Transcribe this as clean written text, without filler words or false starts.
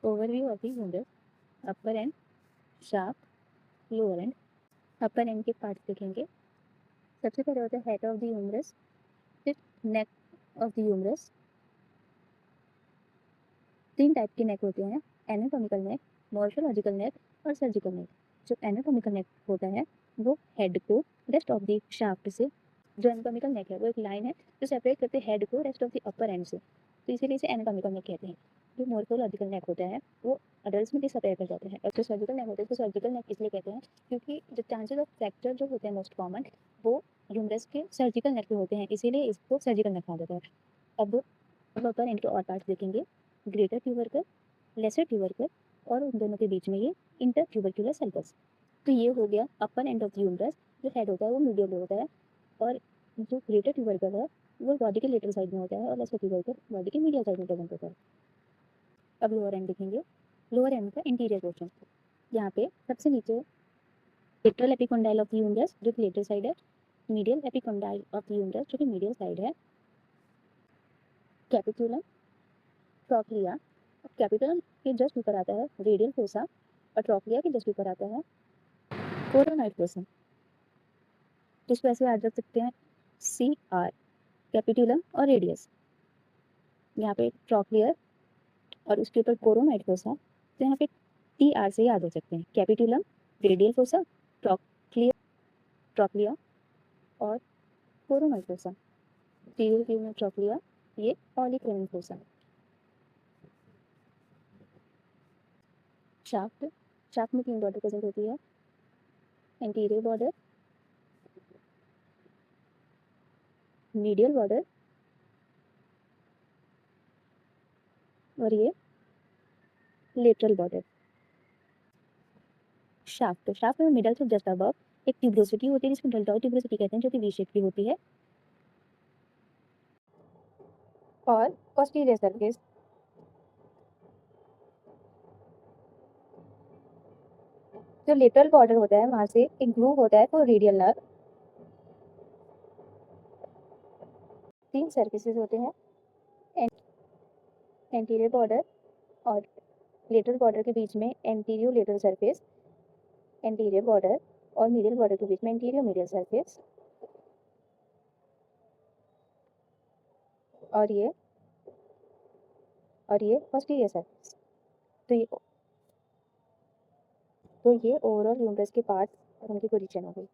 Overview of the humerus, upper end, shaft, lower end. Upper end के parts देखेंगे। सबसे पहले होता है हेड ऑफ द ह्यूमरस, फिर neck of the humerus. 3 type के नेक होते हैं, एनाटॉमिकल नेक, मॉर्फोलॉजिकल नेक और सर्जिकल नेक। जो एनाटॉमिकल नेक होता है वो हेड को रेस्ट ऑफ द शाफ्ट से, जो एनाटॉमिकल नेक है वो एक लाइन है जो सेपरेट करते हैं हेड को rest of the upper and से, तो इसीलिए इसे एनाटॉमिकल नेक कहते हैं। जो मॉर्फोलॉजिकल नेक होता है वो अडल्ट में डिसअपेयर कर जाता है, और जो सर्जिकल नेक होता है उसको सर्जिकल नेक इसलिए कहते हैं क्योंकि जो चांसेस ऑफ फ्रैक्चर जो होते हैं मोस्ट कॉमन वो ह्यूमरस के सर्जिकल नेक पे होते हैं, इसीलिए इसको सर्जिकल नेक कहा जाता है। अब अपर एंड के और पार्ट्स देखेंगे। ग्रेटर ट्यूबरकल, लेसर ट्यूबरकल और उन दोनों के बीच में ये इंटर ट्यूबरकुलर सर्कल्स। तो ये हो गया अपर एंड ऑफ ह्यूमरस। जो हेड होता है वो मीडियल होता है, और जो ग्रेटर ट्यूबरकल है वो बॉडी के लेटरल साइड में होता है, और लेसर ट्यूबरकल बॉडी के मीडियल साइड में प्रेजेंट होता है। अब लोअर एंड देखेंगे। लोअर एंड का इंटीरियर पोर्शन, यहाँ पे सबसे नीचे लेटरल एपिकोंडाइल ऑफ ह्यूमरस जो कि लेटरल साइड है, मीडियल एपिकोंडाइल ऑफ ह्यूमरस जो कि मीडियल साइड है, कैपिटुलम, ट्रॉक्लिया। कैपिटुलम के जस्ट ऊपर आता है रेडियल फोसा, और ट्रॉक्लिया के जस्ट ऊपर आता है कोरोनॉइड फोसा, जिसको ऐसे याद रख सकते हैं CR, कैपिटुलम और रेडियस। यहाँ पे ट्रॉक्लियर और उसके ऊपर कोरोनॉइड फोसा, तो यहाँ पे TR से याद हो सकते हैं, कैपिटुलम, रेडियल फोसा, ट्रॉक्लिया और कोरोनॉइड फोसा। टीरियल व्यू में ट्रॉक्लिया, ये ऑलिक्रेनल फोसा। शाफ्ट, शाफ्ट में 3 बॉर्डर प्रेजेंट होती है, एंटीरियर बॉर्डर, मीडियल बॉर्डर और ये लेटरल बॉर्डर। शाफ्ट, शाफ्ट में मिडल से जस्ट अबव एक ट्यूब्रोसिटी होती है जिसको डेल्टॉइड ट्यूब्रोसिटी कहते हैं, जो कि वी शेप की होती है। और पोस्टीरियर सरफेस, जो लेटरल बॉर्डर होता है वहां से एक ग्रूव होता है फॉर रेडियल नर्व। 3 सरफेसेस होते हैं, एंटीरियर बॉर्डर और लेटरल बॉर्डर के बीच में एंटीरियो लेटरल सरफेस, एंटीरियर बॉर्डर और मीडियल बॉर्डर के बीच में एंटीरियो मीडियल सरफेस, और ये पोस्टीरियर सरफेस। तो ये ओवरऑल ह्यूमरस के पार्ट्स और उनकी पोजीशन हो गई।